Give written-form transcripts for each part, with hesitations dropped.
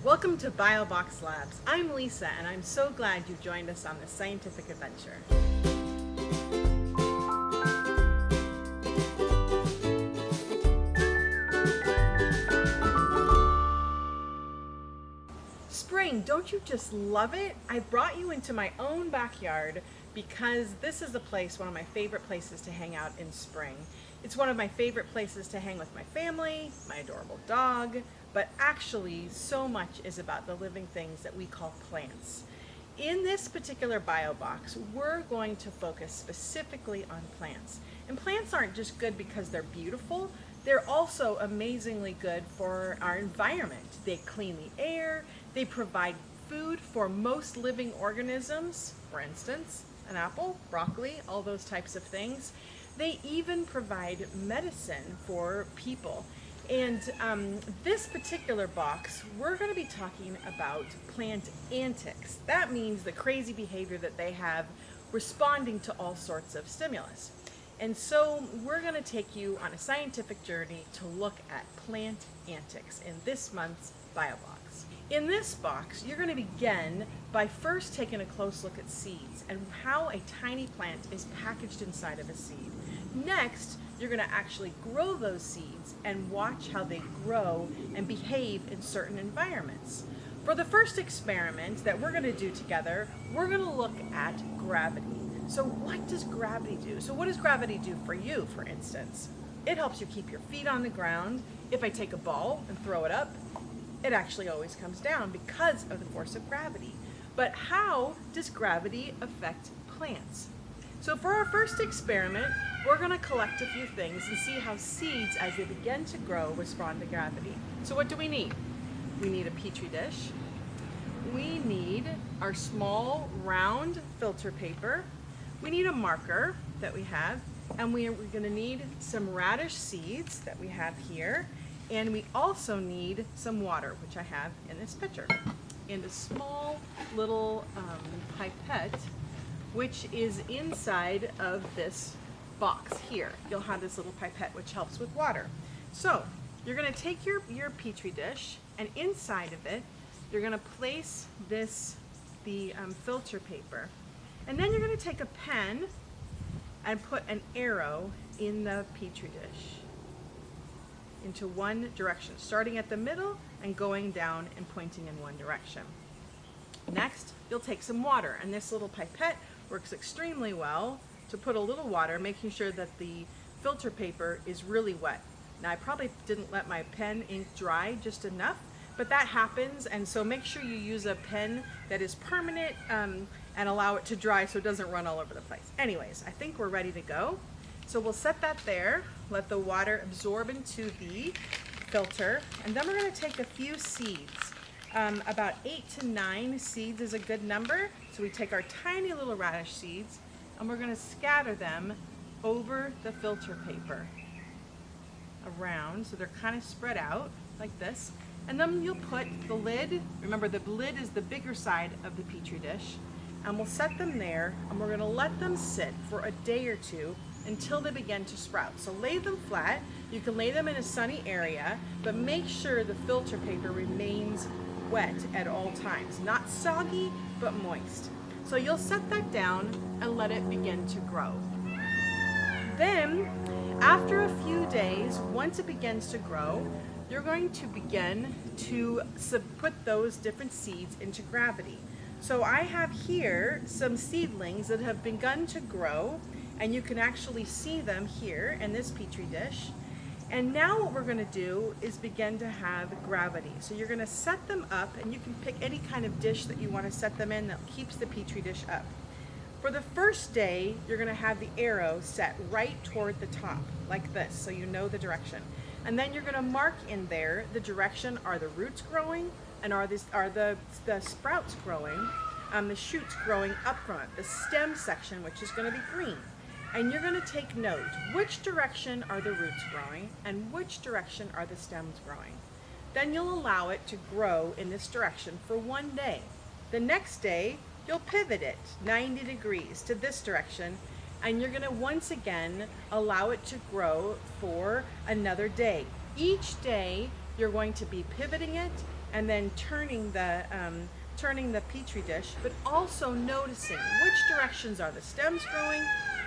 Welcome to BioBox Labs. I'm Lisa, and I'm so glad you've joined us on this scientific adventure. Spring, don't you just love it? I brought you into my own backyard because this is one of my favorite places to hang out in spring. It's one of my favorite places to hang with my family, my adorable dog, but actually so much is about the living things that we call plants. In this particular bio box, we're going to focus specifically on plants. And plants aren't just good because they're beautiful, they're also amazingly good for our environment. They clean the air, they provide food for most living organisms, for instance, an apple, broccoli, all those types of things. They even provide medicine for people. And this particular box, we're going to be talking about plant antics. That means the crazy behavior that they have responding to all sorts of stimulus. And so we're going to take you on a scientific journey to look at plant antics in this month's bio box. In this box, you're going to begin by first taking a close look at seeds and how a tiny plant is packaged inside of a seed. Next, you're going to actually grow those seeds and watch how they grow and behave in certain environments. For the first experiment that we're going to do together, we're going to look at gravity. So what does gravity do? So what does gravity do for you, for instance? It helps you keep your feet on the ground. If I take a ball and throw it up, it actually always comes down because of the force of gravity. But how does gravity affect plants? So for our first experiment, we're going to collect a few things and see how seeds, as they begin to grow, respond to gravity. So what do we need? We need a petri dish. We need our small round filter paper. We need a marker that we have, and we're going to need some radish seeds that we have here. And we also need some water, which I have in this pitcher, and a small little pipette, which is inside of this box here. You'll have this little pipette which helps with water. So you're going to take your petri dish, and inside of it, you're going to place the filter paper. And then you're going to take a pen and put an arrow in the petri dish into one direction, starting at the middle and going down and pointing in one direction. Next, you'll take some water, and this little pipette works extremely well to put a little water, making sure that the filter paper is really wet. Now, I probably didn't let my pen ink dry just enough, but that happens, and so make sure you use a pen that is permanent and allow it to dry so it doesn't run all over the place. Anyways, I think we're ready to go. So we'll set that there, let the water absorb into the filter, and then we're going to take a few seeds. About 8 to 9 seeds is a good number. So we take our tiny little radish seeds and we're going to scatter them over the filter paper around, so they're kind of spread out like this. And then you'll put the lid, remember the lid is the bigger side of the petri dish, and we'll set them there, and we're going to let them sit for a day or two until they begin to sprout. So lay them flat. You can lay them in a sunny area, but make sure the filter paper remains wet at all times. Not soggy, but moist. So you'll set that down and let it begin to grow. Then, after a few days, once it begins to grow, you're going to begin to put those different seeds into gravity. So I have here some seedlings that have begun to grow, and you can actually see them here in this petri dish. And now what we're going to do is begin to have gravity. So you're going to set them up, and you can pick any kind of dish that you want to set them in that keeps the petri dish up. For the first day, you're going to have the arrow set right toward the top, like this, so you know the direction. And then you're going to mark in there the direction. Are the roots growing? And are the sprouts growing? The shoots growing up from it, the stem section, which is going to be green. And you're going to take note, which direction are the roots growing and which direction are the stems growing. Then you'll allow it to grow in this direction for one day. The next day, you'll pivot it 90 degrees to this direction, and you're going to once again allow it to grow for another day. Each day, you're going to be pivoting it and then turning the petri dish, but also noticing which directions are the stems growing,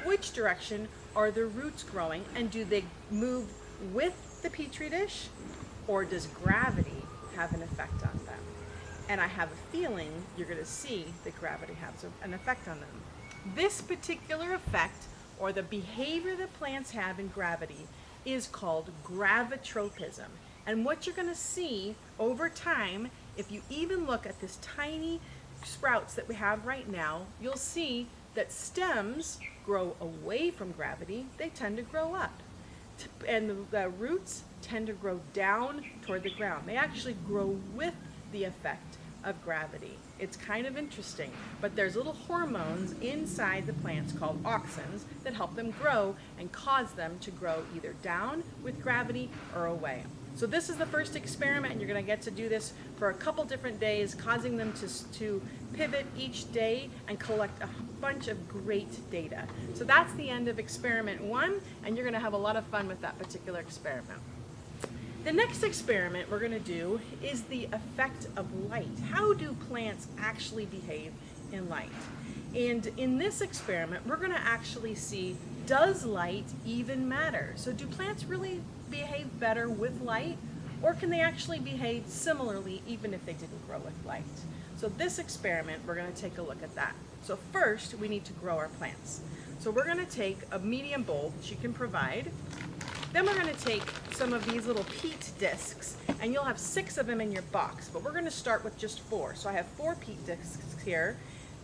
which direction are the roots growing, and do they move with the petri dish, or does gravity have an effect on them? And I have a feeling you're going to see that gravity has an effect on them. This particular effect, or the behavior that plants have in gravity, is called gravitropism. And what you're going to see over time, if you even look at this tiny sprouts that we have right now, you'll see that stems grow away from gravity. They tend to grow up. And the roots tend to grow down toward the ground. They actually grow with the effect of gravity. It's kind of interesting, but there's little hormones inside the plants called auxins that help them grow and cause them to grow either down with gravity or away. So this is the first experiment, and you're going to get to do this for a couple different days, causing them to pivot each day and collect a bunch of great data. So that's the end of experiment 1, and you're going to have a lot of fun with that particular experiment. The next experiment we're going to do is the effect of light. How do plants actually behave in light? And in this experiment, we're going to actually see, does light even matter? So do plants really behave better with light, or can they actually behave similarly even if they didn't grow with light? So this experiment, we're going to take a look at that. So first, we need to grow our plants. So we're going to take a medium bowl that you can provide. Then we're going to take some of these little peat discs, and you'll have 6 of them in your box, but we're going to start with just 4. So I have 4 peat discs here.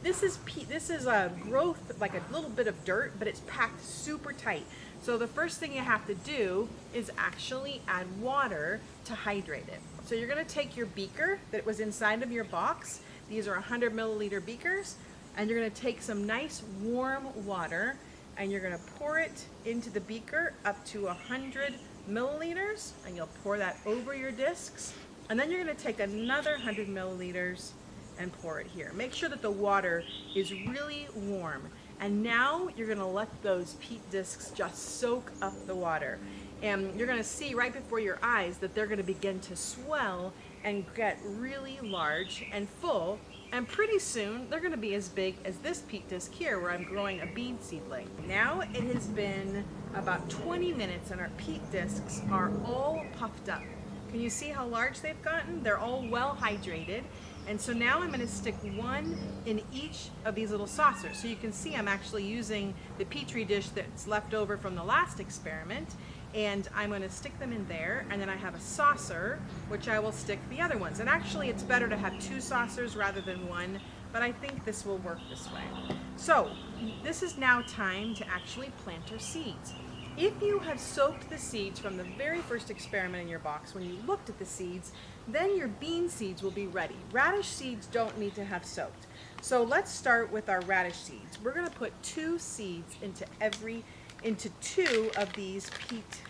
This is a growth, like a little bit of dirt, but it's packed super tight. So the first thing you have to do is actually add water to hydrate it. So you're going to take your beaker that was inside of your box. These are 100 milliliter beakers, and you're going to take some nice warm water, and you're going to pour it into the beaker up to 100 milliliters, and you'll pour that over your discs. And then you're going to take another 100 milliliters and pour it here. Make sure that the water is really warm. And now you're going to let those peat discs just soak up the water. And you're going to see right before your eyes that they're going to begin to swell and get really large and full. And pretty soon they're going to be as big as this peat disc here where I'm growing a bean seedling. Now it has been about 20 minutes and our peat discs are all puffed up. Can you see how large they've gotten? They're all well hydrated. And so now I'm going to stick one in each of these little saucers. So you can see I'm actually using the petri dish that's left over from the last experiment. And I'm going to stick them in there, and then I have a saucer which I will stick the other ones. And actually it's better to have 2 saucers rather than 1, but I think this will work this way. So this is now time to actually plant our seeds. If you have soaked the seeds from the very first experiment in your box, when you looked at the seeds, then your bean seeds will be ready. Radish seeds don't need to have soaked. So let's start with our radish seeds. We're going to put 2 seeds into 2 of these peat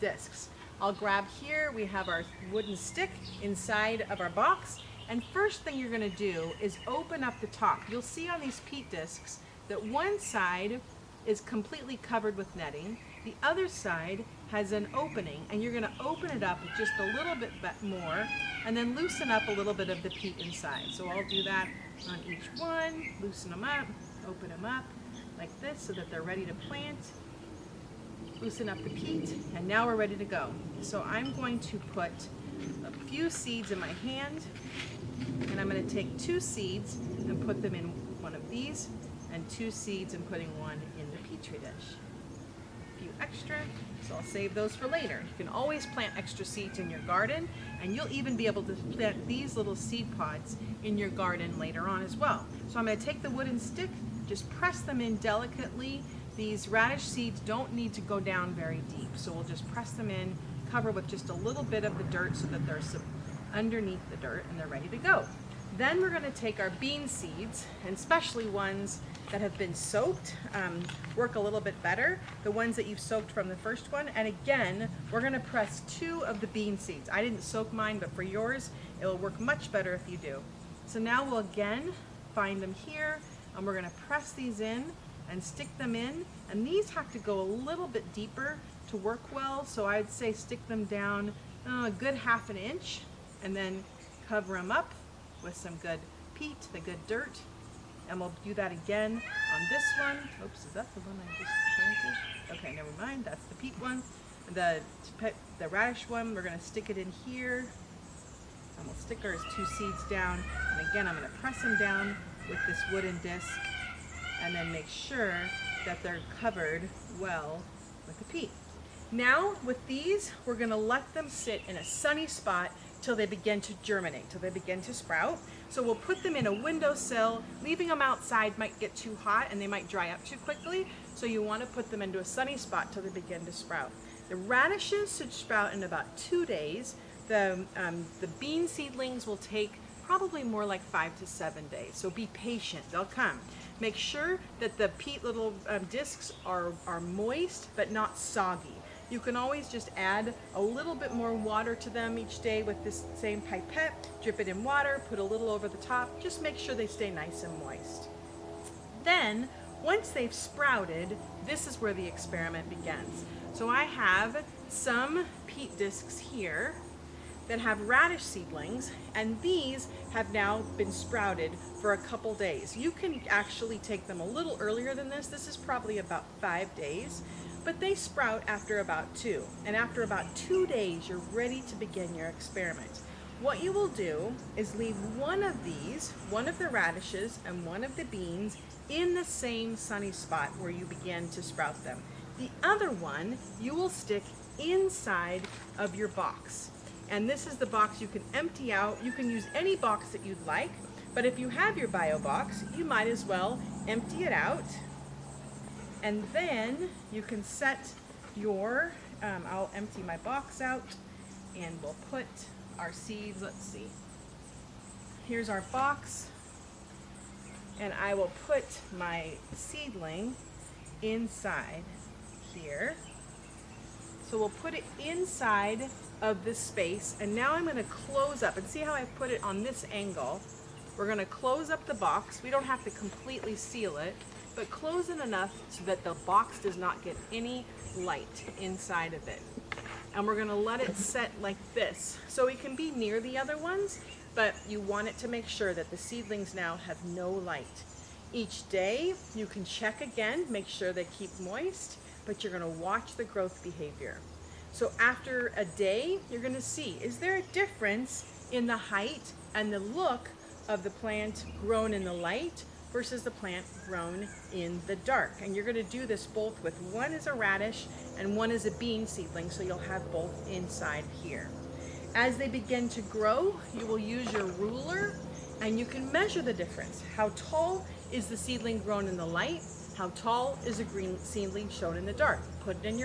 discs. I'll grab here, we have our wooden stick inside of our box, and first thing you're going to do is open up the top. You'll see on these peat discs that one side is completely covered with netting, the other side has an opening, and you're going to open it up just a little bit more and then loosen up a little bit of the peat inside. So I'll do that on each one, loosen them up, open them up like this so that they're ready to plant. Loosen up the peat, and now we're ready to go. So I'm going to put a few seeds in my hand, and I'm going to take 2 seeds and put them in one of these, and 2 seeds and putting one in the petri dish. A few extra, so I'll save those for later. You can always plant extra seeds in your garden, and you'll even be able to plant these little seed pods in your garden later on as well. So I'm going to take the wooden stick, just press them in delicately. These radish seeds don't need to go down very deep, so we'll just press them in, cover with just a little bit of the dirt so that they're underneath the dirt and they're ready to go. Then we're going to take our bean seeds, and especially ones that have been soaked work a little bit better, the ones that you've soaked from the first one. And again, we're going to press 2 of the bean seeds. I didn't soak mine, but for yours, it will work much better if you do. So now we'll again find them here, and we're going to press these in and stick them in, and these have to go a little bit deeper to work well, so I'd say stick them down a good 1/2 inch and then cover them up with some good peat, the good dirt, and we'll do that again on this one. Oops, is that the one I just planted? Okay, never mind, that's the peat one. The radish one, we're gonna stick it in here, and we'll stick our 2 seeds down, and again, I'm gonna press them down with this wooden disc, and then make sure that they're covered well with the peat. Now with these, we're gonna let them sit in a sunny spot till they begin to germinate, till they begin to sprout. So we'll put them in a windowsill. Leaving them outside might get too hot and they might dry up too quickly. So you wanna put them into a sunny spot till they begin to sprout. The radishes should sprout in about 2 days. The bean seedlings will take probably more like 5 to 7 days. So be patient, they'll come. Make sure that the peat little discs are moist but not soggy. You can always just add a little bit more water to them each day with this same pipette, drip it in water, put a little over the top, just make sure they stay nice and moist. Then, once they've sprouted, this is where the experiment begins. So I have some peat discs here that have radish seedlings, and these have now been sprouted for a couple days. You can actually take them a little earlier than this. This is probably about 5 days. But they sprout after about 2. And after about 2 days, you're ready to begin your experiment. What you will do is leave one of these, one of the radishes and one of the beans, in the same sunny spot where you begin to sprout them. The other one you will stick inside of your box. And this is the box you can empty out. You can use any box that you'd like, but if you have your bio box, you might as well empty it out. And then you can set your, I'll empty my box out and we'll put our seeds, let's see. Here's our box, and I will put my seedling inside here. So we'll put it inside of this space, and now I'm going to close up, and see how I put it on this angle. We're going to close up the box. We don't have to completely seal it, but close it enough so that the box does not get any light inside of it. And we're going to let it set like this. So it can be near the other ones, but you want it to make sure that the seedlings now have no light. Each day you can check again, make sure they keep moist, but you're going to watch the growth behavior. So after a day, you're going to see, is there a difference in the height and the look of the plant grown in the light versus the plant grown in the dark? And you're going to do this both with one is a radish and one is a bean seedling, so you'll have both inside here. As they begin to grow, you will use your ruler and you can measure the difference. How tall is the seedling grown in the light? How tall is a green seedling shown in the dark? Put it in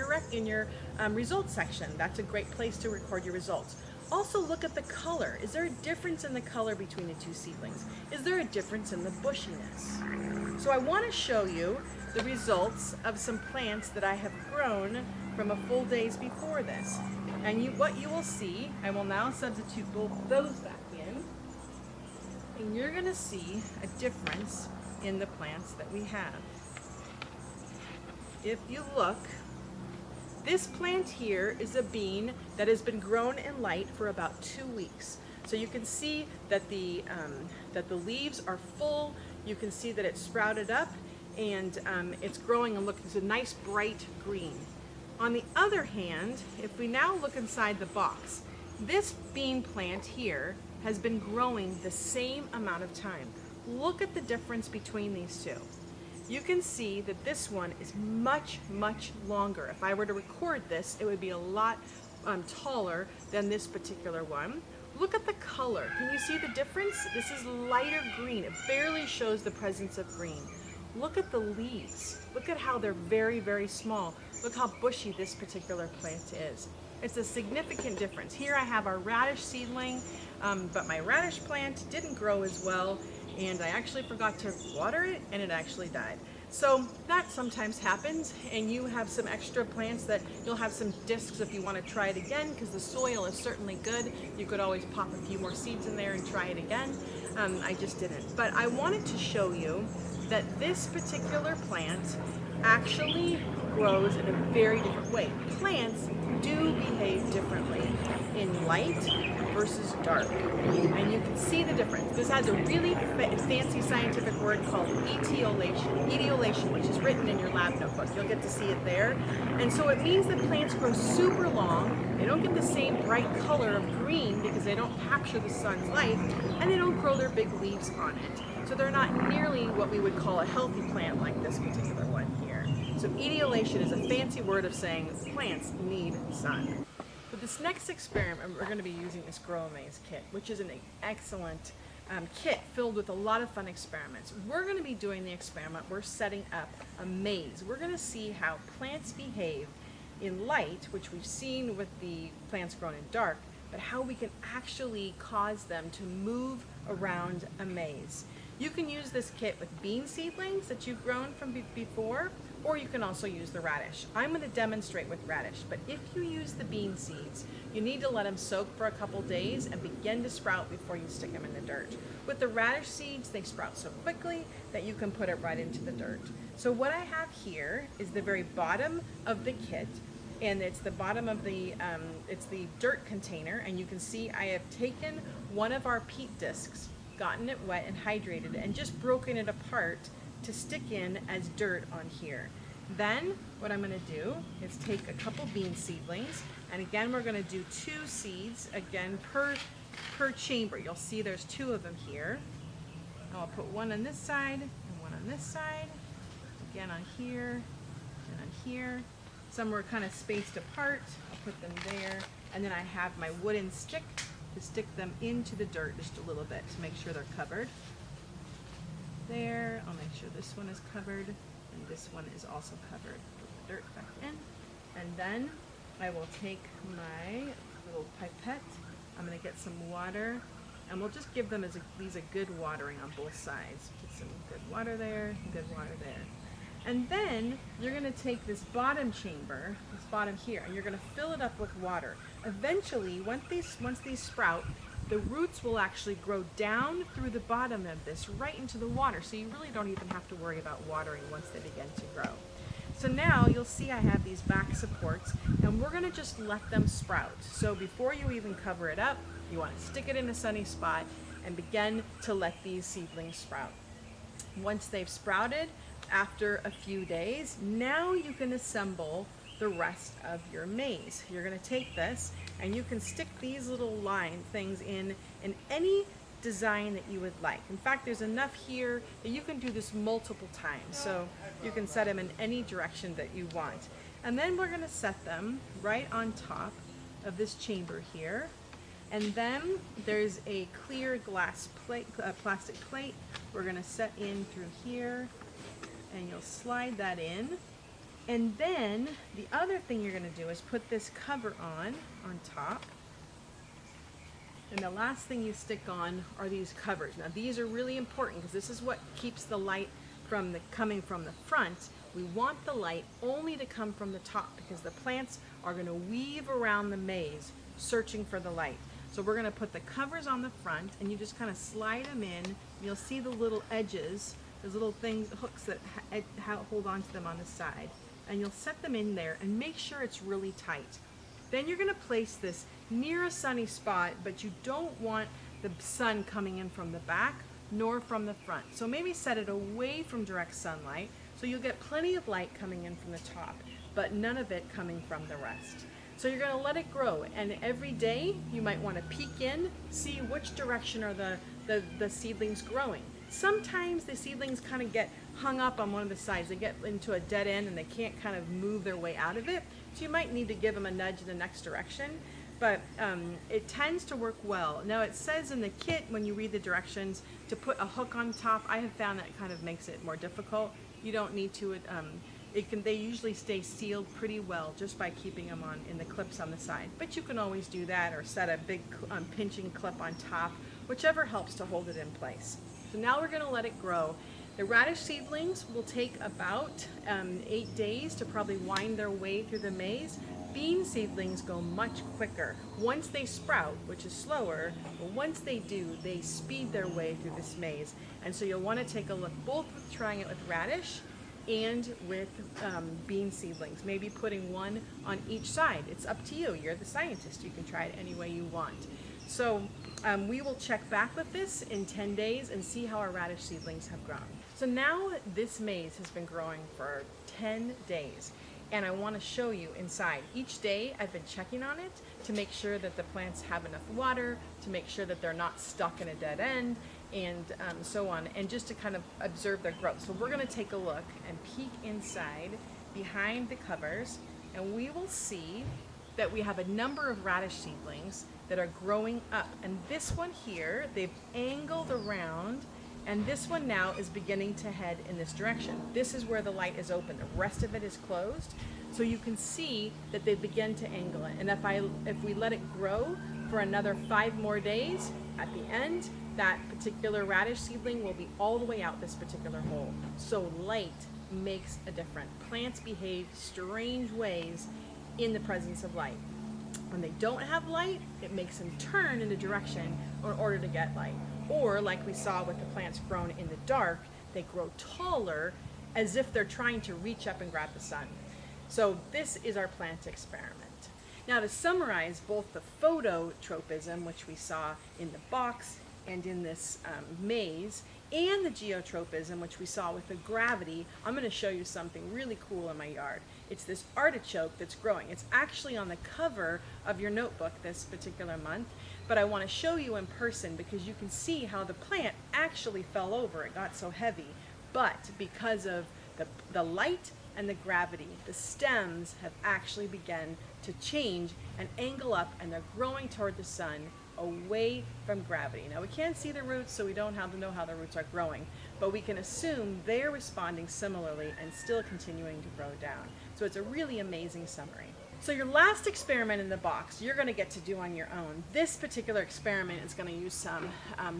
your results section. That's a great place to record your results. Also look at the color. Is there a difference in the color between the 2 seedlings? Is there a difference in the bushiness? So I want to show you the results of some plants that I have grown from a full days before this. And what you will see, I will now substitute both those back in, and you're going to see a difference in the plants that we have. If you look, this plant here is a bean that has been grown in light for about 2 weeks. So you can see that the leaves are full. You can see that it's sprouted up, and it's growing and looking, it's a nice bright green. On the other hand, if we now look inside the box, this bean plant here has been growing the same amount of time. Look at the difference between these two. You can see that this one is much, much longer. If I were to record this, it would be a lot taller than this particular one. Look at the color. Can you see the difference? This is lighter green. It barely shows the presence of green. Look at the leaves. Look at how they're very, very small. Look how bushy this particular plant is. It's a significant difference. Here I have our radish seedling, but my radish plant didn't grow as well, and I actually forgot to water it, and it actually died. So that sometimes happens, and you have some extra plants that you'll have some discs if you want to try it again, because the soil is certainly good. You could always pop a few more seeds in there and try it again. I just didn't. But I wanted to show you that this particular plant actually grows in a very different way. Plants do behave differently in light versus dark, and you can see the difference. This has a really fancy scientific word called etiolation, which is written in your lab notebook. You'll get to see it there. And so it means that plants grow super long. They don't get the same bright color of green because they don't capture the sun's light, and they don't grow their big leaves on it. So they're not nearly what we would call a healthy plant like this particular one here. So etiolation is a fancy word of saying plants need sun. For this next experiment, we're going to be using this Grow a Maize kit, which is an excellent kit filled with a lot of fun experiments. We're going to be doing the experiment. We're setting up a maze. We're going to see how plants behave in light, which we've seen with the plants grown in dark, but how we can actually cause them to move around a maze. You can use this kit with bean seedlings that you've grown from before, or you can also use the radish. I'm going to demonstrate with radish, but if you use the bean seeds, you need to let them soak for a couple days and begin to sprout before you stick them in the dirt. With the radish seeds, they sprout so quickly that you can put it right into the dirt. So what I have here is the very bottom of the kit, and it's the bottom of the, it's the dirt container, and you can see I have taken one of our peat discs, gotten it wet and hydrated, and just broken it apart to stick in as dirt on here. Then what I'm going to do is take a couple bean seedlings, and again we're going to do 2 seeds again per chamber. You'll see there's 2 of them here. I'll put one on this side and one on this side, again on here and on here. Some were kind of spaced apart. I'll put them there, and then I have my wooden stick to stick them into the dirt just a little bit to make sure they're covered. There, I'll make sure this one is covered and this one is also covered. Put the dirt back in, and then I will take my little pipette. I'm going to get some water, and we'll just give them these a good watering on both sides. Get some good water there, good water there. And then you're going to take this bottom chamber, this bottom here, and you're going to fill it up with water. Eventually, once these sprout, the roots will actually grow down through the bottom of this right into the water, so you really don't even have to worry about watering once they begin to grow. So now you'll see I have these back supports, and we're going to just let them sprout. So before you even cover it up, you want to stick it in a sunny spot and begin to let these seedlings sprout. Once they've sprouted, after a few days, now you can assemble the rest of your maze. You're going to take this and you can stick these little line things in any design that you would like. In fact, there's enough here that you can do this multiple times, so you can set them in any direction that you want. And then we're going to set them right on top of this chamber here, and then there's a clear glass plate, plastic plate we're going to set in through here, and you'll slide that in. And then the other thing you're going to do is put this cover on top. And the last thing you stick on are these covers. Now these are really important because this is what keeps the light from coming from the front. We want the light only to come from the top because the plants are going to weave around the maze searching for the light. So we're going to put the covers on the front, and you just kind of slide them in. You'll see the little edges, those little things, hooks that hold on to them on the side. And you'll set them in there and make sure it's really tight. Then you're going to place this near a sunny spot, but you don't want the sun coming in from the back nor from the front. So maybe set it away from direct sunlight so you'll get plenty of light coming in from the top, but none of it coming from the rest. So you're going to let it grow, and every day you might want to peek in, see which direction are the seedlings growing. Sometimes the seedlings kind of get hung up on one of the sides. They get into a dead end and they can't kind of move their way out of it. So you might need to give them a nudge in the next direction, but it tends to work well. Now it says in the kit when you read the directions to put a hook on top. I have found that kind of makes it more difficult. You don't need to. They usually stay sealed pretty well just by keeping them on in the clips on the side. But you can always do that or set a big pinching clip on top, whichever helps to hold it in place. So now we're going to let it grow. The radish seedlings will take about 8 days to probably wind their way through the maze. Bean seedlings go much quicker. Once they sprout, which is slower, but once they do, they speed their way through this maze. And so you'll want to take a look both with trying it with radish and with bean seedlings, maybe putting one on each side. It's up to you. You're the scientist. You can try it any way you want. So we will check back with this in 10 days and see how our radish seedlings have grown. So now this maize has been growing for 10 days. And I want to show you inside. Each day I've been checking on it to make sure that the plants have enough water, to make sure that they're not stuck in a dead end, and so on, and just to kind of observe their growth. So we're going to take a look and peek inside behind the covers, and we will see that we have a number of radish seedlings that are growing up. And this one here, they've angled around, and this one now is beginning to head in this direction. This is where the light is open. The rest of it is closed. So you can see that they begin to angle it. And if we let it grow for another 5 more days, at the end, that particular radish seedling will be all the way out this particular hole. So light makes a difference. Plants behave strange ways in the presence of light. When they don't have light, it makes them turn in a direction in order to get light. Or like we saw with the plants grown in the dark, they grow taller as if they're trying to reach up and grab the sun. So this is our plant experiment. Now to summarize both the phototropism, which we saw in the box and in this maize, and the geotropism, which we saw with the gravity, I'm going to show you something really cool in my yard. It's this artichoke that's growing. It's actually on the cover of your notebook this particular month, but I want to show you in person because you can see how the plant actually fell over. It got so heavy, but because of the light and the gravity, the stems have actually begun to change and angle up, and they're growing toward the sun, away from gravity. Now we can't see the roots, so we don't have to know how the roots are growing, but we can assume they're responding similarly and still continuing to grow down. So it's a really amazing summary. So your last experiment in the box, you're going to get to do on your own. This particular experiment is going to use some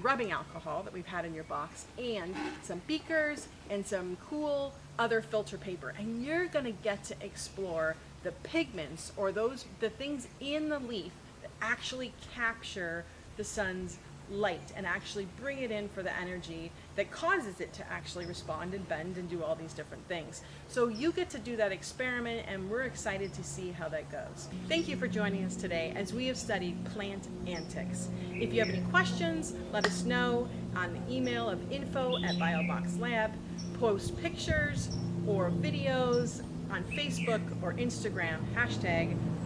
rubbing alcohol that we've had in your box, and some beakers, and some cool other filter paper. And you're going to get to explore the pigments, or the things in the leaf that actually capture the sun's light and actually bring it in for the energy that causes it to actually respond and bend and do all these different things. So you get to do that experiment, and we're excited to see how that goes. Thank you for joining us today as we have studied plant antics. If you have any questions, let us know on the email of info@BioBoxLab. Post pictures or videos on Facebook or Instagram,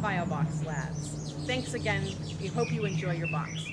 #BioBoxLabs. Thanks again. We hope you enjoy your box.